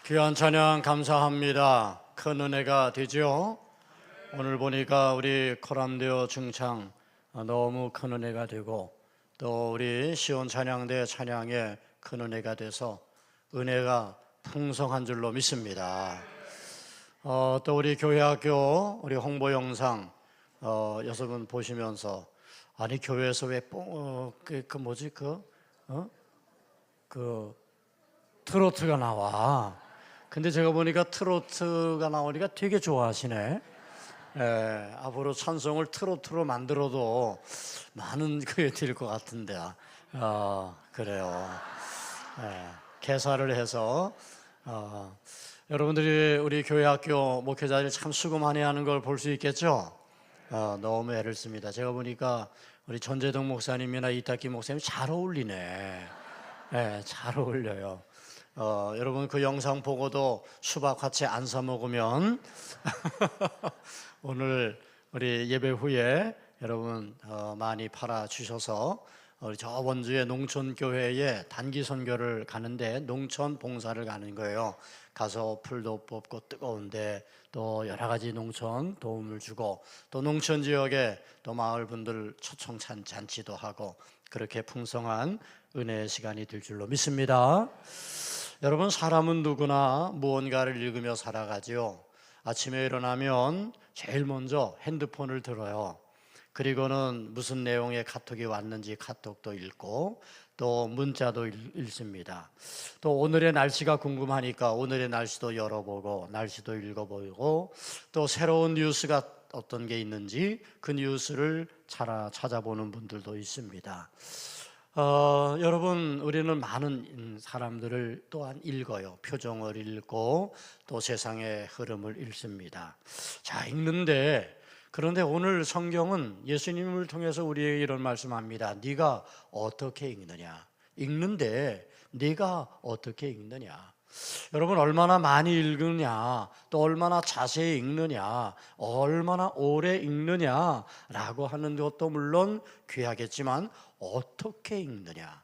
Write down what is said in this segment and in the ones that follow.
귀한 찬양 감사합니다. 큰 은혜가 되죠. 오늘 보니까 우리 코람데오 중창 너무 큰 은혜가 되고, 또 우리 시온 찬양대 찬양에 큰 은혜가 돼서 은혜가 풍성한 줄로 믿습니다. 또 우리 교회학교 우리 홍보 영상 여러분 보시면서, 아니 교회에서 왜 트로트가 나와. 근데 제가 보니까 트로트가 나오니까 되게 좋아하시네. 앞으로 찬송을 트로트로 만들어도 많은 교회 드릴 것 같은데, 그래요. 개사를 해서 여러분들이 우리 교회 학교 목회자들이 참 수고 많이 하는 걸 볼 수 있겠죠. 너무 애를 씁니다. 제가 보니까 우리 전재동 목사님이나 이탁기 목사님 잘 어울리네. 잘 어울려요. 여러분 그 영상 보고도 수박 같이 안 사 먹으면 오늘 우리 예배 후에 여러분 많이 팔아 주셔서 우리 저번 주에 농촌교회에 단기 선교를 가는데 농촌 봉사를 가는 거예요. 가서 풀도 뽑고 뜨거운데 또 여러 가지 농촌 도움을 주고, 또 농촌 지역에 또 마을 분들 초청 잔치도 하고, 그렇게 풍성한 은혜의 시간이 될 줄로 믿습니다. 여러분, 사람은 누구나 무언가를 읽으며 살아가지요. 아침에 일어나면 제일 먼저 핸드폰을 들어요. 그리고는 무슨 내용의 카톡이 왔는지 카톡도 읽고, 또 문자도 읽습니다. 또 오늘의 날씨가 궁금하니까 오늘의 날씨도 열어보고 날씨도 읽어보고, 또 새로운 뉴스가 어떤 게 있는지 그 뉴스를 찾아보는 분들도 있습니다. 여러분, 우리는 많은 사람들을 또한 읽어요. 표정을 읽고 또 세상의 흐름을 읽습니다. 자, 읽는데, 그런데 오늘 성경은 예수님을 통해서 우리에게 이런 말씀합니다. 네가 어떻게 읽느냐. 읽는데 네가 어떻게 읽느냐. 여러분, 얼마나 많이 읽느냐, 또 얼마나 자세히 읽느냐, 얼마나 오래 읽느냐라고 하는 것도 물론 귀하겠지만 어떻게 읽느냐.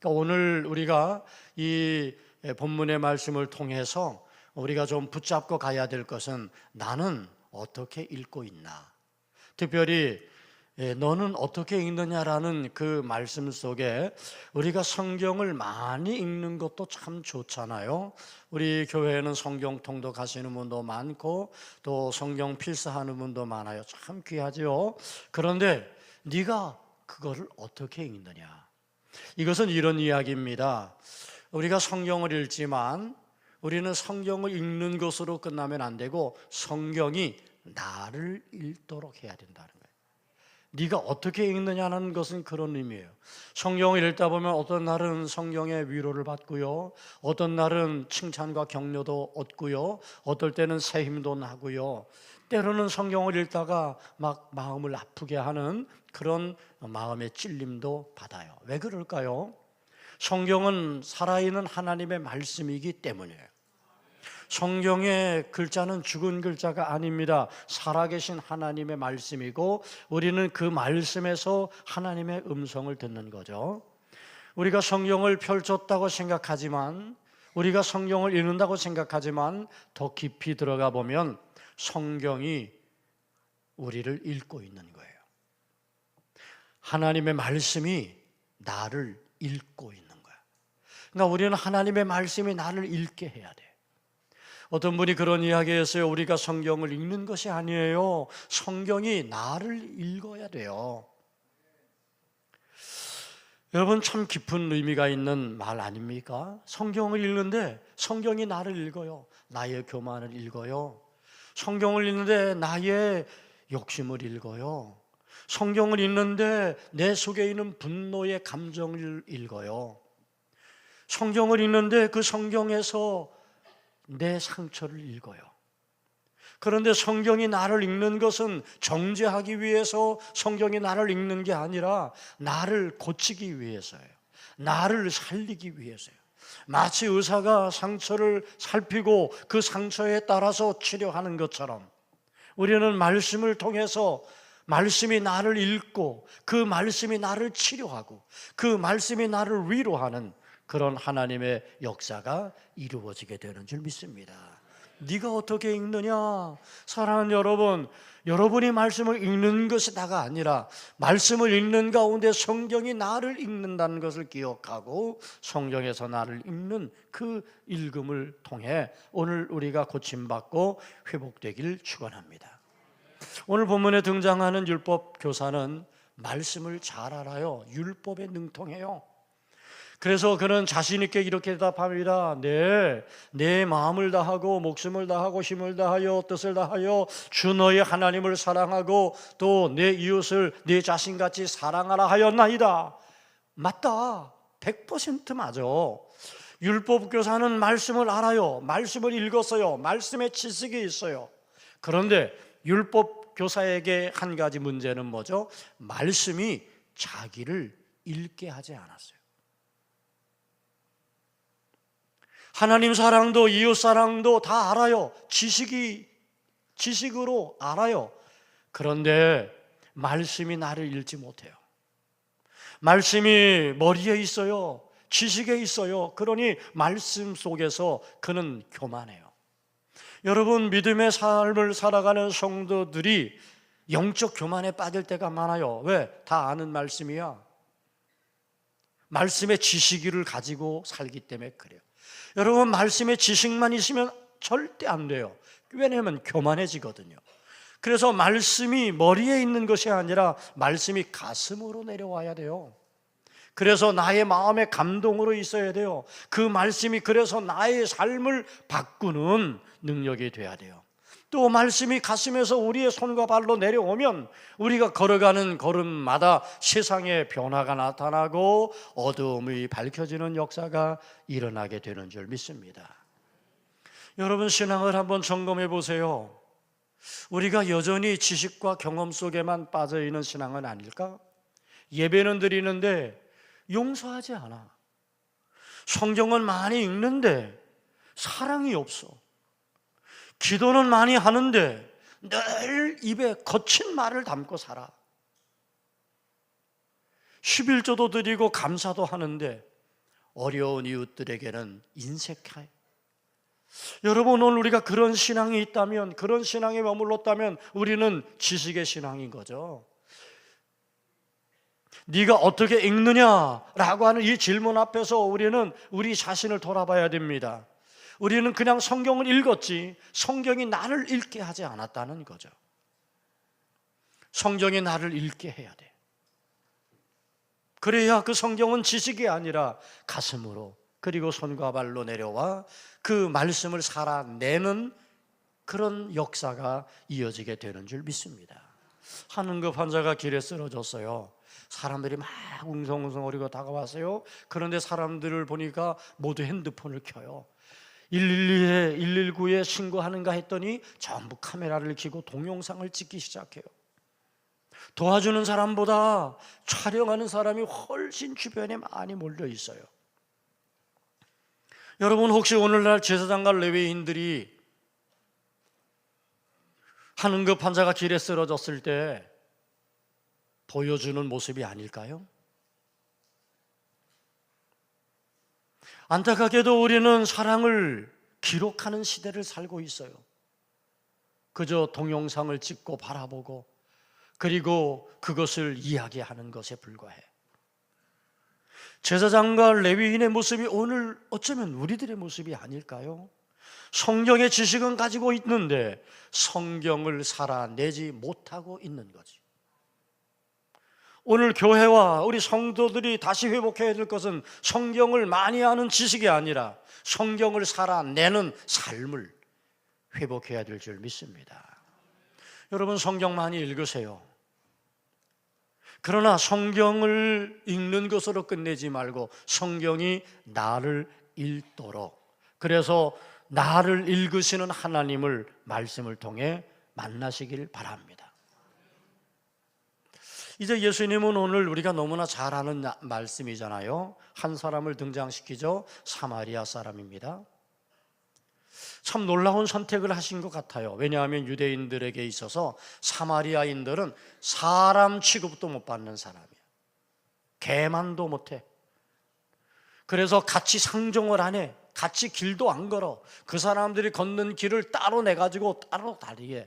그러니까 오늘 우리가 이 본문의 말씀을 통해서 우리가 좀 붙잡고 가야 될 것은, 나는 어떻게 읽고 있나. 특별히 너는 어떻게 읽느냐라는 그 말씀 속에 우리가 성경을 많이 읽는 것도 참 좋잖아요. 우리 교회에는 성경통도 가시는 분도 많고 또 성경 필사하는 분도 많아요. 참 귀하죠. 그런데 네가 그거를 어떻게 읽느냐. 이것은 이런 이야기입니다. 우리가 성경을 읽지만 우리는 성경을 읽는 것으로 끝나면 안 되고 성경이 나를 읽도록 해야 된다는 거예요. 네가 어떻게 읽느냐는 것은 그런 의미예요. 성경을 읽다 보면 어떤 날은 성경의 위로를 받고요, 어떤 날은 칭찬과 격려도 얻고요, 어떨 때는 새 힘도 나고요, 때로는 성경을 읽다가 막 마음을 아프게 하는 그런 마음의 찔림도 받아요. 왜 그럴까요? 성경은 살아있는 하나님의 말씀이기 때문이에요. 성경의 글자는 죽은 글자가 아닙니다. 살아계신 하나님의 말씀이고, 우리는 그 말씀에서 하나님의 음성을 듣는 거죠. 우리가 성경을 펼쳤다고 생각하지만, 우리가 성경을 읽는다고 생각하지만 더 깊이 들어가 보면 성경이 우리를 읽고 있는 거예요. 하나님의 말씀이 나를 읽고 있는 거야. 그러니까 우리는 하나님의 말씀이 나를 읽게 해야 돼. 어떤 분이 그런 이야기 했어요. 우리가 성경을 읽는 것이 아니에요. 성경이 나를 읽어야 돼요. 여러분, 참 깊은 의미가 있는 말 아닙니까? 성경을 읽는데 성경이 나를 읽어요. 나의 교만을 읽어요. 성경을 읽는데 나의 욕심을 읽어요. 성경을 읽는데 내 속에 있는 분노의 감정을 읽어요. 성경을 읽는데 그 성경에서 내 상처를 읽어요. 그런데 성경이 나를 읽는 것은 정죄하기 위해서 성경이 나를 읽는 게 아니라 나를 고치기 위해서예요. 나를 살리기 위해서예요. 마치 의사가 상처를 살피고 그 상처에 따라서 치료하는 것처럼 우리는 말씀을 통해서 말씀이 나를 읽고 그 말씀이 나를 치료하고 그 말씀이 나를 위로하는 그런 하나님의 역사가 이루어지게 되는 줄 믿습니다. 네가 어떻게 읽느냐? 사랑하는 여러분, 여러분이 말씀을 읽는 것이 다가 아니라 말씀을 읽는 가운데 성경이 나를 읽는다는 것을 기억하고 성경에서 나를 읽는 그 읽음을 통해 오늘 우리가 고침받고 회복되길 축원합니다. 오늘 본문에 등장하는 율법 교사는 말씀을 잘 알아요. 율법에 능통해요. 그래서 그는 자신 있게 이렇게 대답합니다. 내 마음을 다하고 목숨을 다하고 힘을 다하여 뜻을 다하여 주 너의 하나님을 사랑하고 또 내 이웃을 내 자신같이 사랑하라 하였나이다. 맞다. 100% 맞아. 율법 교사는 말씀을 알아요. 말씀을 읽었어요. 말씀에 지식이 있어요. 그런데 율법 교사에게 한 가지 문제는 뭐죠? 말씀이 자기를 읽게 하지 않았어요. 하나님 사랑도 이웃 사랑도 다 알아요. 지식으로 알아요. 그런데 말씀이 나를 읽지 못해요. 말씀이 머리에 있어요. 지식에 있어요. 그러니 말씀 속에서 그는 교만해요. 여러분, 믿음의 삶을 살아가는 성도들이 영적 교만에 빠질 때가 많아요. 왜? 다 아는 말씀이야. 말씀의 지식을 가지고 살기 때문에 그래요. 여러분, 말씀의 지식만 있으면 절대 안 돼요. 왜냐하면 교만해지거든요. 그래서 말씀이 머리에 있는 것이 아니라 말씀이 가슴으로 내려와야 돼요. 그래서 나의 마음의 감동으로 있어야 돼요. 그 말씀이 그래서 나의 삶을 바꾸는 능력이 돼야 돼요. 또 말씀이 가슴에서 우리의 손과 발로 내려오면 우리가 걸어가는 걸음마다 세상의 변화가 나타나고 어두움이 밝혀지는 역사가 일어나게 되는 줄 믿습니다. 여러분, 신앙을 한번 점검해 보세요. 우리가 여전히 지식과 경험 속에만 빠져있는 신앙은 아닐까? 예배는 드리는데 용서하지 않아. 성경은 많이 읽는데 사랑이 없어. 기도는 많이 하는데 늘 입에 거친 말을 담고 살아. 11조도 드리고 감사도 하는데 어려운 이웃들에게는 인색해. 여러분, 오늘 우리가 그런 신앙이 있다면, 그런 신앙에 머물렀다면 우리는 지식의 신앙인 거죠. 네가 어떻게 읽느냐라고 하는 이 질문 앞에서 우리는 우리 자신을 돌아봐야 됩니다. 우리는 그냥 성경을 읽었지 성경이 나를 읽게 하지 않았다는 거죠. 성경이 나를 읽게 해야 돼. 그래야 그 성경은 지식이 아니라 가슴으로 그리고 손과 발로 내려와 그 말씀을 살아내는 그런 역사가 이어지게 되는 줄 믿습니다. 한 급 환자가 길에 쓰러졌어요. 사람들이 막 웅성웅성거리고 다가왔어요. 그런데 사람들을 보니까 모두 핸드폰을 켜요. 112에 119에 신고하는가 했더니 전부 카메라를 켜고 동영상을 찍기 시작해요. 도와주는 사람보다 촬영하는 사람이 훨씬 주변에 많이 몰려 있어요. 여러분, 혹시 오늘날 제사장과 레위인들이 한 응급 환자가 길에 쓰러졌을 때 보여주는 모습이 아닐까요? 안타깝게도 우리는 사랑을 기록하는 시대를 살고 있어요. 그저 동영상을 찍고 바라보고 그리고 그것을 이야기하는 것에 불과해. 제사장과 레위인의 모습이 오늘 어쩌면 우리들의 모습이 아닐까요? 성경의 지식은 가지고 있는데 성경을 살아내지 못하고 있는 거지. 오늘 교회와 우리 성도들이 다시 회복해야 될 것은 성경을 많이 아는 지식이 아니라 성경을 살아내는 삶을 회복해야 될 줄 믿습니다. 여러분, 성경 많이 읽으세요. 그러나 성경을 읽는 것으로 끝내지 말고 성경이 나를 읽도록, 그래서 나를 읽으시는 하나님을 말씀을 통해 만나시길 바랍니다. 이제 예수님은 오늘 우리가 너무나 잘 아는 말씀이잖아요. 한 사람을 등장시키죠. 사마리아 사람입니다. 참 놀라운 선택을 하신 것 같아요. 왜냐하면 유대인들에게 있어서 사마리아인들은 사람 취급도 못 받는 사람이에요. 개만도 못해. 그래서 같이 상종을 안 해. 같이 길도 안 걸어. 그 사람들이 걷는 길을 따로 내가지고 따로 다니게.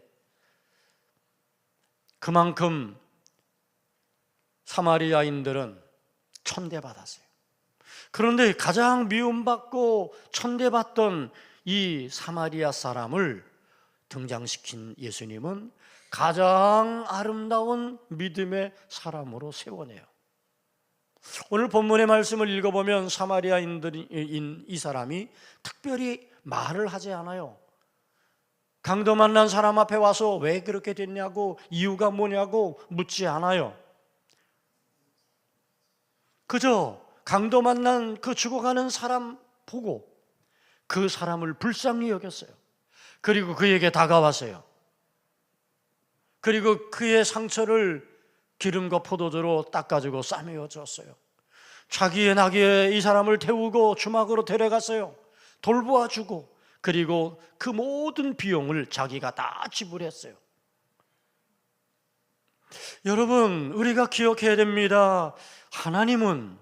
그만큼 사마리아인들은 천대받았어요. 그런데 가장 미움받고 천대받던 이 사마리아 사람을 등장시킨 예수님은 가장 아름다운 믿음의 사람으로 세워내요. 오늘 본문의 말씀을 읽어보면 사마리아인들인 이 사람이 특별히 말을 하지 않아요. 강도 만난 사람 앞에 와서 왜 그렇게 됐냐고, 이유가 뭐냐고 묻지 않아요. 그저 강도 만난 그 죽어가는 사람 보고 그 사람을 불쌍히 여겼어요. 그리고 그에게 다가왔어요. 그리고 그의 상처를 기름과 포도주로 닦아주고 싸매어 줬어요. 자기의 나귀에 이 사람을 태우고 주막으로 데려갔어요. 돌보아 주고, 그리고 그 모든 비용을 자기가 다 지불했어요. 여러분, 우리가 기억해야 됩니다. 하나님은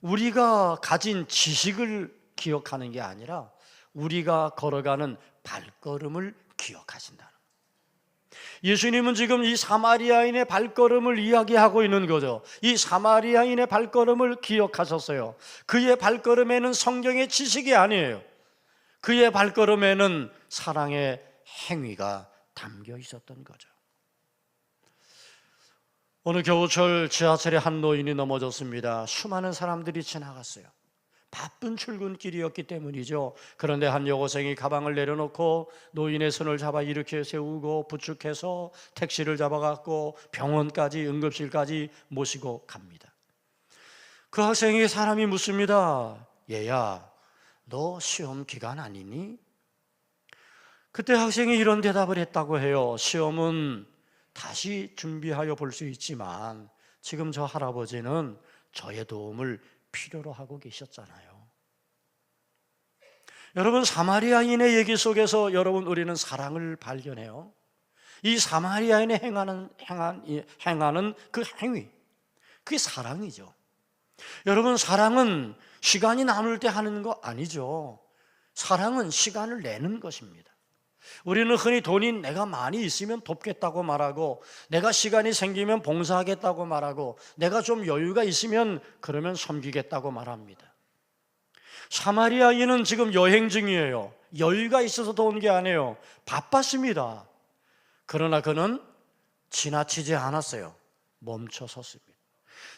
우리가 가진 지식을 기억하는 게 아니라 우리가 걸어가는 발걸음을 기억하신다는 거예요. 예수님은 지금 이 사마리아인의 발걸음을 이야기하고 있는 거죠. 이 사마리아인의 발걸음을 기억하셨어요. 그의 발걸음에는 성경의 지식이 아니에요. 그의 발걸음에는 사랑의 행위가 담겨 있었던 거죠. 오늘 겨우철 지하철에 한 노인이 넘어졌습니다. 수많은 사람들이 지나갔어요. 바쁜 출근길이었기 때문이죠. 그런데 한 여고생이 가방을 내려놓고 노인의 손을 잡아 일으켜 세우고 부축해서 택시를 잡아갖고 병원까지, 응급실까지 모시고 갑니다. 그 학생이 사람이 묻습니다. 얘야, 너 시험 기간 아니니? 그때 학생이 이런 대답을 했다고 해요. 시험은 다시 준비하여 볼 수 있지만 지금 저 할아버지는 저의 도움을 필요로 하고 계셨잖아요. 여러분, 사마리아인의 얘기 속에서 우리는 사랑을 발견해요. 이 사마리아인이 행하는 그 행위, 그게 사랑이죠. 여러분, 사랑은 시간이 남을 때 하는 거 아니죠. 사랑은 시간을 내는 것입니다. 우리는 흔히 돈이 내가 많이 있으면 돕겠다고 말하고, 내가 시간이 생기면 봉사하겠다고 말하고, 내가 좀 여유가 있으면 그러면 섬기겠다고 말합니다. 사마리아인은 지금 여행 중이에요. 여유가 있어서 온 게 아니에요. 바빴습니다. 그러나 그는 지나치지 않았어요. 멈춰 섰습니다.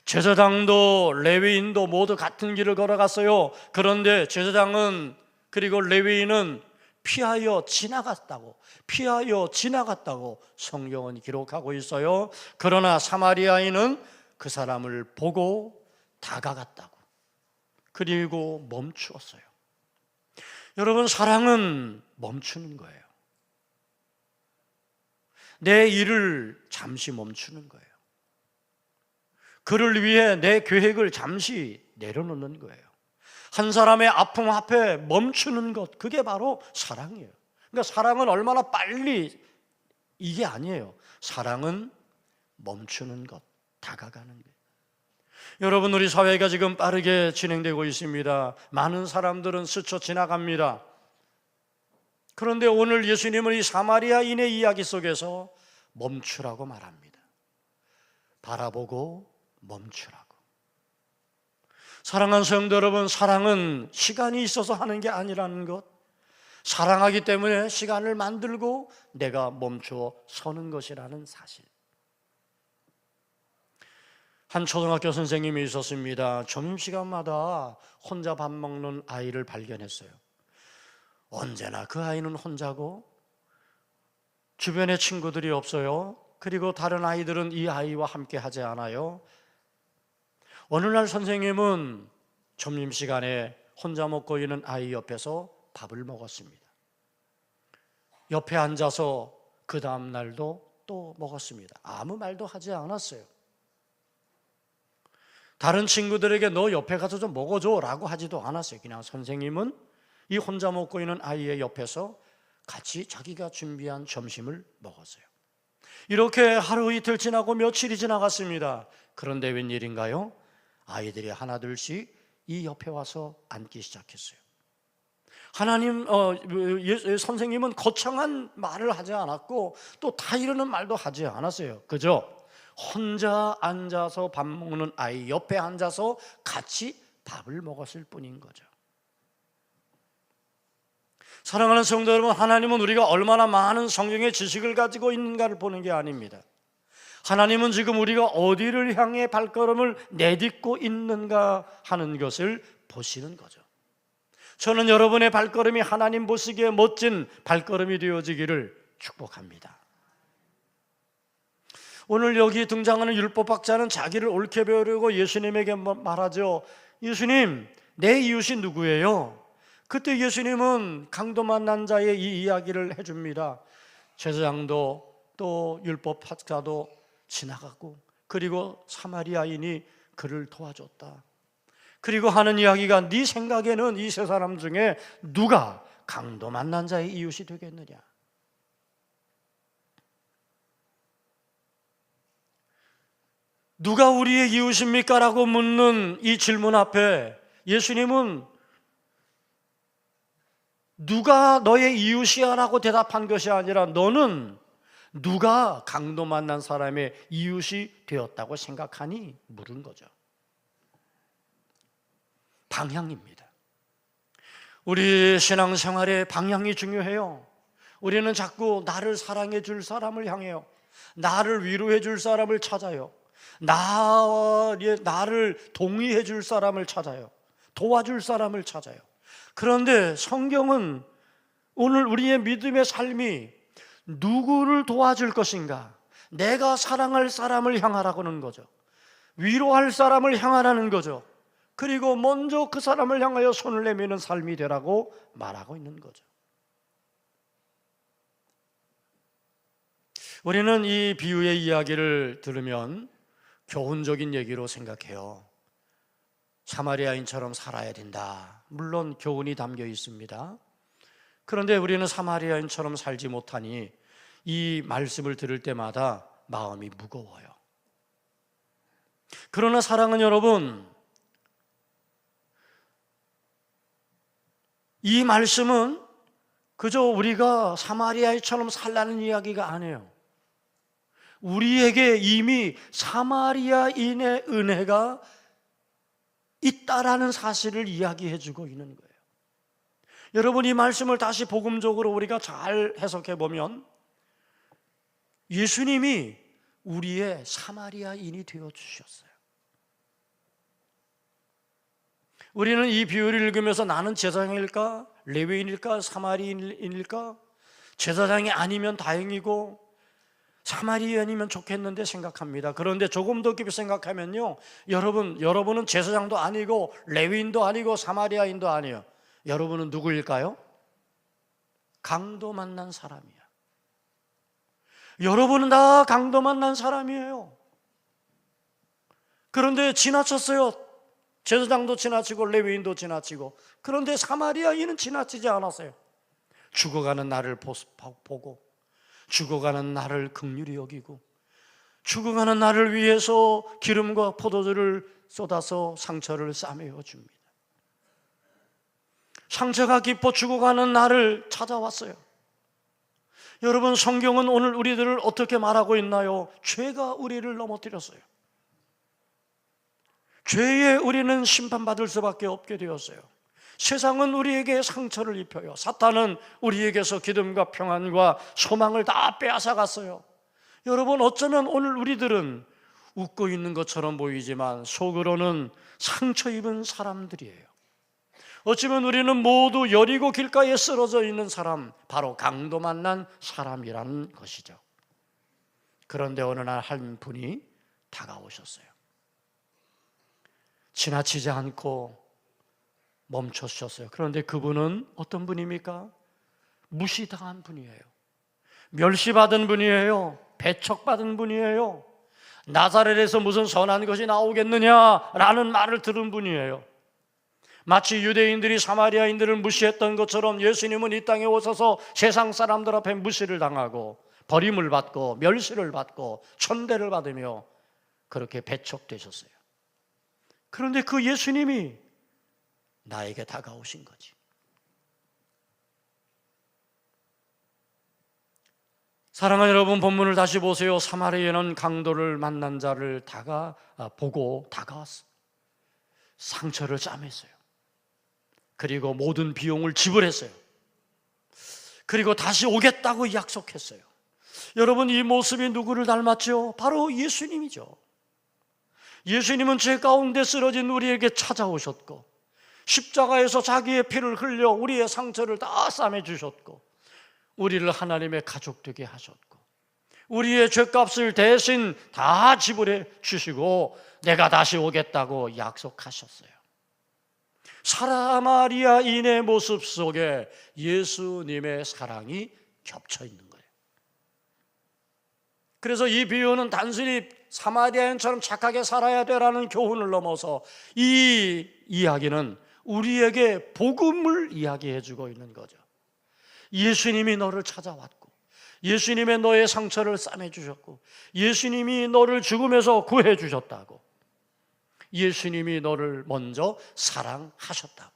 제사장도 레위인도 모두 같은 길을 걸어갔어요. 그런데 제사장은, 그리고 레위인은 피하여 지나갔다고 성경은 기록하고 있어요. 그러나 사마리아인은 그 사람을 보고 다가갔다고, 그리고 멈추었어요. 여러분, 사랑은 멈추는 거예요. 내 일을 잠시 멈추는 거예요. 그를 위해 내 계획을 잠시 내려놓는 거예요. 한 사람의 아픔 앞에 멈추는 것, 그게 바로 사랑이에요. 그러니까 사랑은 얼마나 빨리, 이게 아니에요. 사랑은 멈추는 것, 다가가는 거예요. 여러분, 우리 사회가 지금 빠르게 진행되고 있습니다. 많은 사람들은 스쳐 지나갑니다. 그런데 오늘 예수님은 이 사마리아인의 이야기 속에서 멈추라고 말합니다. 바라보고 멈추라고. 사랑하는 성도 여러분, 사랑은 시간이 있어서 하는 게 아니라는 것, 사랑하기 때문에 시간을 만들고 내가 멈춰 서는 것이라는 사실. 한 초등학교 선생님이 있었습니다. 점심시간마다 혼자 밥 먹는 아이를 발견했어요. 언제나 그 아이는 혼자고 주변에 친구들이 없어요. 그리고 다른 아이들은 이 아이와 함께 하지 않아요. 어느 날 선생님은 점심시간에 혼자 먹고 있는 아이 옆에서 밥을 먹었습니다. 옆에 앉아서 그 다음 날도 또 먹었습니다. 아무 말도 하지 않았어요. 다른 친구들에게 너 옆에 가서 좀 먹어줘 라고 하지도 않았어요. 그냥 선생님은 이 혼자 먹고 있는 아이의 옆에서 같이 자기가 준비한 점심을 먹었어요. 이렇게 하루 이틀 지나고 며칠이 지나갔습니다. 그런데 웬일인가요? 아이들이 하나둘씩 이 옆에 와서 앉기 시작했어요. 하나님 선생님은 거창한 말을 하지 않았고 또 다 이르는 말도 하지 않았어요. 그죠? 혼자 앉아서 밥 먹는 아이 옆에 앉아서 같이 밥을 먹었을 뿐인 거죠. 사랑하는 성도 여러분, 하나님은 우리가 얼마나 많은 성경의 지식을 가지고 있는가를 보는 게 아닙니다. 하나님은 지금 우리가 어디를 향해 발걸음을 내딛고 있는가 하는 것을 보시는 거죠. 저는 여러분의 발걸음이 하나님 보시기에 멋진 발걸음이 되어지기를 축복합니다. 오늘 여기 등장하는 율법학자는 자기를 옳게 배우려고 예수님에게 말하죠. 예수님, 내 이웃이 누구예요? 그때 예수님은 강도 만난 자의 이 이야기를 해줍니다. 제사장도 또 율법학자도 지나가고, 그리고 사마리아인이 그를 도와줬다. 그리고 하는 이야기가, 네 생각에는 이 세 사람 중에 누가 강도 만난 자의 이웃이 되겠느냐? 누가 우리의 이웃입니까? 라고 묻는 이 질문 앞에 예수님은 누가 너의 이웃이야? 라고 대답한 것이 아니라, 너는 누가 강도 만난 사람의 이웃이 되었다고 생각하니? 물은 거죠. 방향입니다. 우리 신앙생활의 방향이 중요해요. 우리는 자꾸 나를 사랑해 줄 사람을 향해요. 나를 위로해 줄 사람을 찾아요. 나를 동의해 줄 사람을 찾아요. 도와줄 사람을 찾아요. 그런데 성경은 오늘 우리의 믿음의 삶이 누구를 도와줄 것인가, 내가 사랑할 사람을 향하라고는 거죠. 위로할 사람을 향하라는 거죠. 그리고 먼저 그 사람을 향하여 손을 내미는 삶이 되라고 말하고 있는 거죠. 우리는 이 비유의 이야기를 들으면 교훈적인 얘기로 생각해요. 사마리아인처럼 살아야 된다. 물론 교훈이 담겨 있습니다. 그런데 우리는 사마리아인처럼 살지 못하니 이 말씀을 들을 때마다 마음이 무거워요. 그러나 사랑하는 여러분, 이 말씀은 그저 우리가 사마리아인처럼 살라는 이야기가 아니에요. 우리에게 이미 사마리아인의 은혜가 있다라는 사실을 이야기해 주고 있는 거예요. 여러분, 이 말씀을 다시 복음적으로 우리가 잘 해석해 보면 예수님이 우리의 사마리아인이 되어 주셨어요. 우리는 이 비유를 읽으면서 나는 제사장일까? 레위인일까? 사마리아인일까? 제사장이 아니면 다행이고 사마리아인이면 좋겠는데 생각합니다. 그런데 조금 더 깊이 생각하면요, 여러분은 제사장도 아니고 레위인도 아니고 사마리아인도 아니에요. 여러분은 누구일까요? 강도 만난 사람이야. 여러분은 다 강도 만난 사람이에요. 그런데 지나쳤어요. 제사장도 지나치고 레위인도 지나치고. 그런데 사마리아인은 지나치지 않았어요. 죽어가는 나를 보고, 죽어가는 나를 긍휼히 여기고, 죽어가는 나를 위해서 기름과 포도주를 쏟아서 상처를 싸매어 줍니다. 상처가 깊어 죽어가는 나를 찾아왔어요. 여러분, 성경은 오늘 우리들을 어떻게 말하고 있나요? 죄가 우리를 넘어뜨렸어요. 죄에 우리는 심판받을 수밖에 없게 되었어요. 세상은 우리에게 상처를 입혀요. 사탄은 우리에게서 기쁨과 평안과 소망을 다 빼앗아갔어요. 여러분, 어쩌면 오늘 우리들은 웃고 있는 것처럼 보이지만 속으로는 상처 입은 사람들이에요. 어쩌면 우리는 모두 여리고 길가에 쓰러져 있는 사람, 바로 강도 만난 사람이라는 것이죠. 그런데 어느 날 한 분이 다가오셨어요. 지나치지 않고 멈춰주셨어요. 그런데 그분은 어떤 분입니까? 무시당한 분이에요. 멸시받은 분이에요. 배척받은 분이에요. 나사렛에서 무슨 선한 것이 나오겠느냐라는 말을 들은 분이에요. 마치 유대인들이 사마리아인들을 무시했던 것처럼 예수님은 이 땅에 오셔서 세상 사람들 앞에 무시를 당하고 버림을 받고 멸시를 받고 천대를 받으며 그렇게 배척되셨어요. 그런데 그 예수님이 나에게 다가오신 거지. 사랑하는 여러분, 본문을 다시 보세요. 사마리아는 강도를 만난 자를 보고 다가왔어. 상처를 싸맸어요. 그리고 모든 비용을 지불했어요. 그리고 다시 오겠다고 약속했어요. 여러분, 이 모습이 누구를 닮았죠? 바로 예수님이죠. 예수님은 죄 가운데 쓰러진 우리에게 찾아오셨고, 십자가에서 자기의 피를 흘려 우리의 상처를 다 싸매주셨고, 우리를 하나님의 가족 되게 하셨고, 우리의 죄값을 대신 다 지불해 주시고 내가 다시 오겠다고 약속하셨어요. 사마리아인의 모습 속에 예수님의 사랑이 겹쳐 있는 거예요. 그래서 이 비유는 단순히 사마리아인처럼 착하게 살아야 되라는 교훈을 넘어서 이 이야기는 우리에게 복음을 이야기해 주고 있는 거죠. 예수님이 너를 찾아왔고, 예수님이 너의 상처를 싸매주셨고, 예수님이 너를 죽음에서 구해주셨다고, 예수님이 너를 먼저 사랑하셨다고.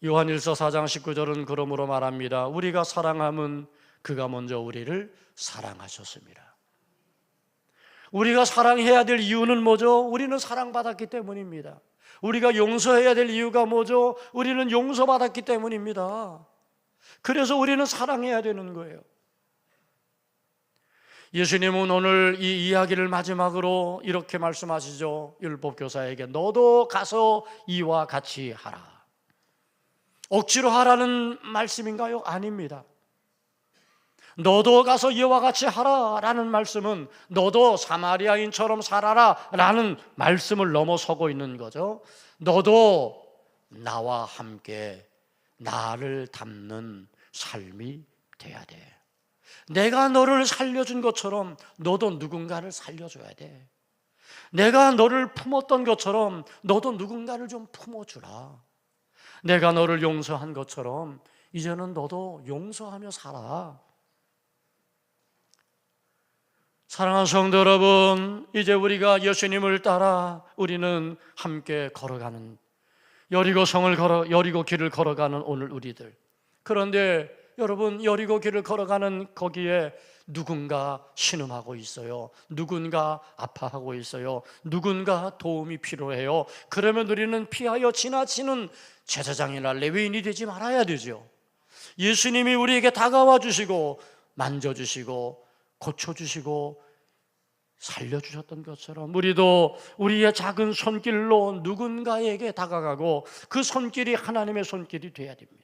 요한일서 4장 19절은 그러므로 말합니다. 우리가 사랑함은 그가 먼저 우리를 사랑하셨습니다. 우리가 사랑해야 될 이유는 뭐죠? 우리는 사랑받았기 때문입니다. 우리가 용서해야 될 이유가 뭐죠? 우리는 용서받았기 때문입니다. 그래서 우리는 사랑해야 되는 거예요. 예수님은 오늘 이 이야기를 마지막으로 이렇게 말씀하시죠. 율법교사에게 너도 가서 이와 같이 하라. 억지로 하라는 말씀인가요? 아닙니다. 너도 가서 이와 같이 하라 라는 말씀은 너도 사마리아인처럼 살아라 라는 말씀을 넘어서고 있는 거죠. 너도 나와 함께 나를 닮는 삶이 돼야 돼. 내가 너를 살려준 것처럼 너도 누군가를 살려줘야 돼. 내가 너를 품었던 것처럼 너도 누군가를 좀 품어주라. 내가 너를 용서한 것처럼 이제는 너도 용서하며 살아. 사랑하는 성도 여러분, 이제 우리가 예수님을 따라 우리는 함께 걸어가는, 여리고 길을 걸어가는 오늘 우리들. 그런데 여러분, 여리고 길을 걸어가는 거기에 누군가 신음하고 있어요. 누군가 아파하고 있어요. 누군가 도움이 필요해요. 그러면 우리는 피하여 지나치는 제사장이나 레위인이 되지 말아야 되죠. 예수님이 우리에게 다가와 주시고 만져주시고 고쳐주시고 살려주셨던 것처럼 우리도 우리의 작은 손길로 누군가에게 다가가고 그 손길이 하나님의 손길이 되어야 됩니다.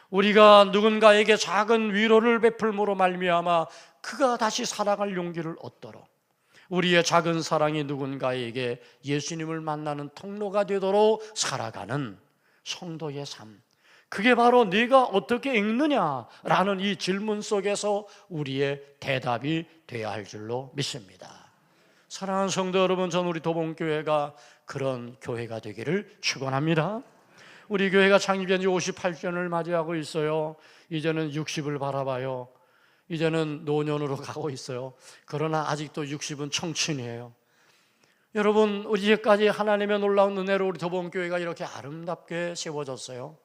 우리가 누군가에게 작은 위로를 베풀므로 말미암아 그가 다시 살아갈 용기를 얻도록, 우리의 작은 사랑이 누군가에게 예수님을 만나는 통로가 되도록 살아가는 성도의 삶, 그게 바로 네가 어떻게 읽느냐라는 이 질문 속에서 우리의 대답이 되어야 할 줄로 믿습니다. 사랑하는 성도 여러분, 저는 우리 도봉교회가 그런 교회가 되기를 축원합니다. 우리 교회가 창립된 지 58주년을 맞이하고 있어요. 이제는 60을 바라봐요. 이제는 노년으로 가고 있어요. 그러나 아직도 60은 청춘이에요. 여러분, 이제까지 하나님의 놀라운 은혜로 우리 도봉교회가 이렇게 아름답게 세워졌어요.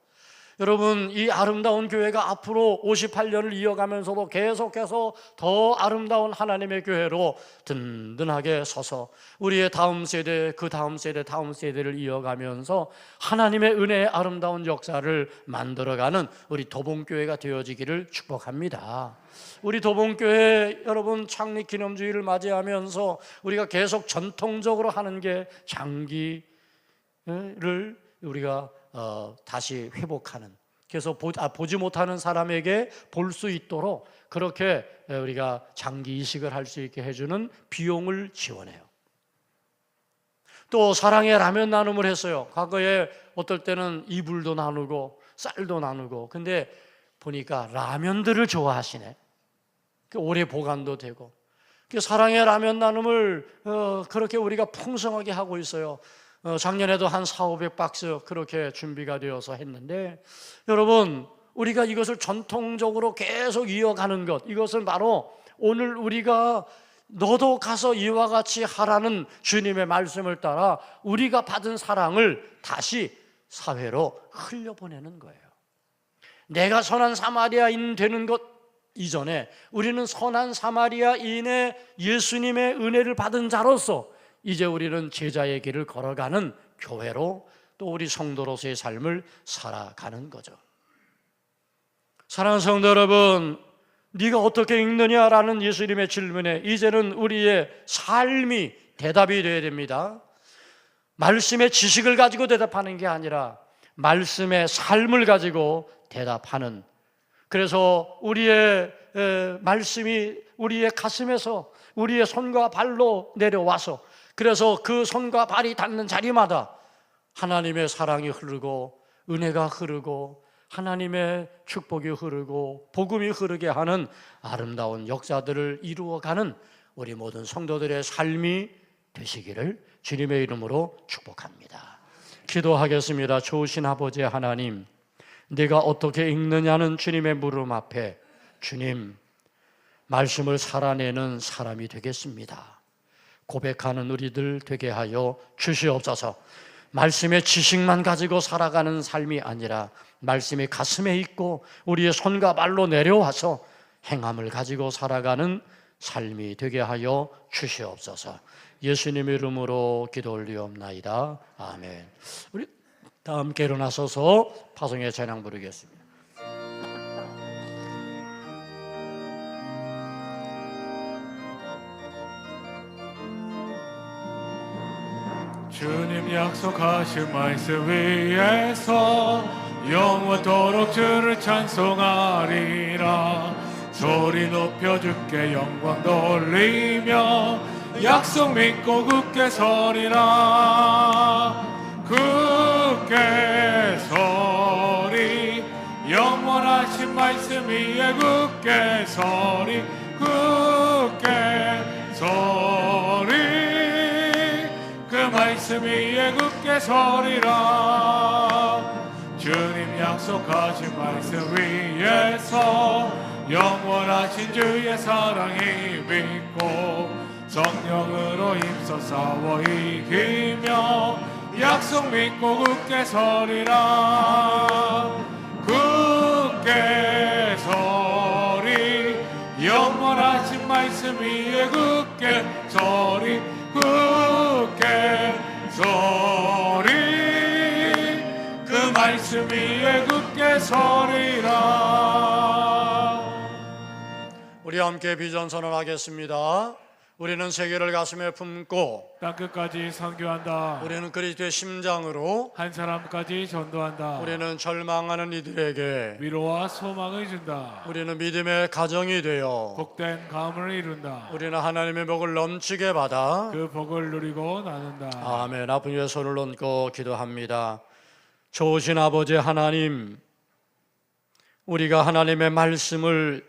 여러분, 이 아름다운 교회가 앞으로 58년을 이어가면서도 계속해서 더 아름다운 하나님의 교회로 든든하게 서서 우리의 다음 세대, 그 다음 세대, 다음 세대를 이어가면서 하나님의 은혜의 아름다운 역사를 만들어가는 우리 도봉교회가 되어지기를 축복합니다. 우리 도봉교회 여러분, 창립기념주일을 맞이하면서 우리가 계속 전통적으로 하는 게 장기를 우리가 다시 회복하는, 그래서 보지 못하는 사람에게 볼 수 있도록 그렇게 우리가 장기 이식을 할 수 있게 해주는 비용을 지원해요. 또 사랑의 라면 나눔을 했어요. 과거에 어떨 때는 이불도 나누고 쌀도 나누고, 근데 보니까 라면들을 좋아하시네. 오래 보관도 되고, 사랑의 라면 나눔을 그렇게 우리가 풍성하게 하고 있어요. 작년에도 한 400~500박스 그렇게 준비가 되어서 했는데, 여러분, 우리가 이것을 전통적으로 계속 이어가는 것, 이것은 바로 오늘 우리가 너도 가서 이와 같이 하라는 주님의 말씀을 따라 우리가 받은 사랑을 다시 사회로 흘려보내는 거예요. 내가 선한 사마리아인 되는 것 이전에 우리는 선한 사마리아인의 예수님의 은혜를 받은 자로서 이제 우리는 제자의 길을 걸어가는 교회로 또 우리 성도로서의 삶을 살아가는 거죠. 사랑하는 성도 여러분, 네가 어떻게 읽느냐라는 예수님의 질문에 이제는 우리의 삶이 대답이 되어야 됩니다. 말씀의 지식을 가지고 대답하는 게 아니라 말씀의 삶을 가지고 대답하는, 그래서 우리의 말씀이 우리의 가슴에서 우리의 손과 발로 내려와서 그래서 그 손과 발이 닿는 자리마다 하나님의 사랑이 흐르고 은혜가 흐르고 하나님의 축복이 흐르고 복음이 흐르게 하는 아름다운 역사들을 이루어가는 우리 모든 성도들의 삶이 되시기를 주님의 이름으로 축복합니다. 기도하겠습니다. 좋으신 아버지 하나님, 내가 어떻게 읽느냐는 주님의 물음 앞에 주님, 말씀을 살아내는 사람이 되겠습니다. 고백하는 우리들 되게 하여 주시옵소서. 말씀의 지식만 가지고 살아가는 삶이 아니라 말씀이 가슴에 있고 우리의 손과 발로 내려와서 행함을 가지고 살아가는 삶이 되게 하여 주시옵소서. 예수님의 이름으로 기도 올리옵나이다. 아멘. 우리 다 함께 일어나서서 파송의 찬양 부르겠습니다. 주님 약속하신 말씀 위에서 영원토록 주를 찬송하리라. 소리 높여 주께 영광 돌리며 약속 믿고 굳게 서리라. 굳게 서리, 영원하신 말씀 위에 굳게 서리. 굳게 서리, 그 말씀 위에 굳게 서리라. 주님 약속하신 말씀 위에서 영원하신 주의 사랑이 믿고 성령으로 힘써 싸워 이기며 약속 믿고 굳게 서리라. 굳게 서리, 영원하신 말씀 위에 굳게 서리. 굳게 서리, 그 말씀 위에 굳게 서리라. 우리 함께 비전 선언하겠습니다. 우리는 세계를 가슴에 품고 땅끝까지 선교한다. 우리는 그리스도의 심장으로 한 사람까지 전도한다. 우리는 절망하는 이들에게 위로와 소망을 준다. 우리는 믿음의 가정이 되어 복된 가문을 이룬다. 우리는 하나님의 복을 넘치게 받아 그 복을 누리고 나눈다. 아멘. 아픈 위에 손을 얹고 기도합니다. 좋으신 아버지 하나님, 우리가 하나님의 말씀을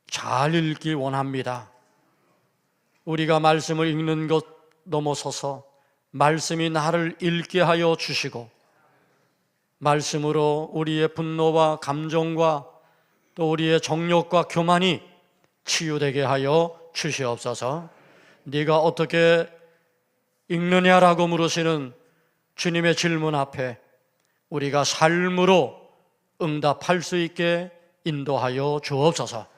잘 읽기 원합니다. 우리가 말씀을 읽는 것 넘어서서 말씀이 나를 읽게 하여 주시고 말씀으로 우리의 분노와 감정과 또 우리의 정욕과 교만이 치유되게 하여 주시옵소서. 네가 어떻게 읽느냐라고 물으시는 주님의 질문 앞에 우리가 삶으로 응답할 수 있게 인도하여 주옵소서.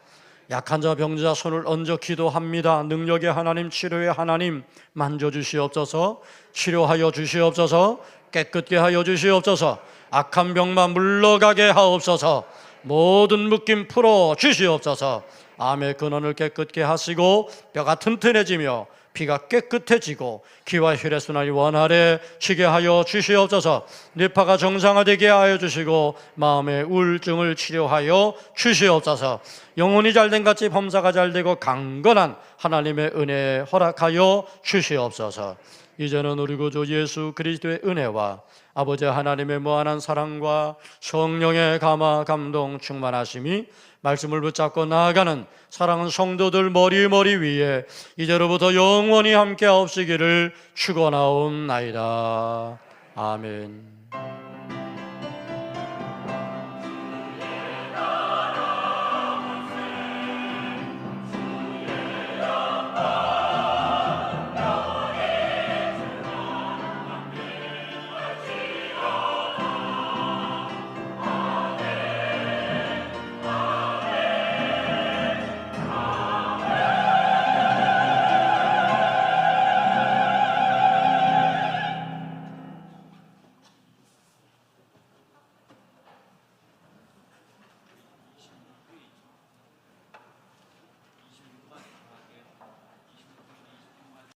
약한 자 병자 손을 얹어 기도합니다. 능력의 하나님, 치료의 하나님 만져주시옵소서. 치료하여 주시옵소서. 깨끗게 하여 주시옵소서. 악한 병만 물러가게 하옵소서. 모든 묶임 풀어 주시옵소서. 암의 근원을 깨끗게 하시고 뼈가 튼튼해지며 피가 깨끗해지고 기와 혈액순환이 원활해지게 하여 주시옵소서. 뇌파가 정상화되게 하여 주시고 마음의 우울증을 치료하여 주시옵소서. 영혼이 잘된 같이 범사가 잘되고 강건한 하나님의 은혜 허락하여 주시옵소서. 이제는 우리 구주 예수 그리스도의 은혜와 아버지 하나님의 무한한 사랑과 성령의 감화 감동 충만하심이 말씀을 붙잡고 나아가는 사랑하는 성도들 머리 위에 이제로부터 영원히 함께 하옵시기를 축원하옵나이다. 아멘.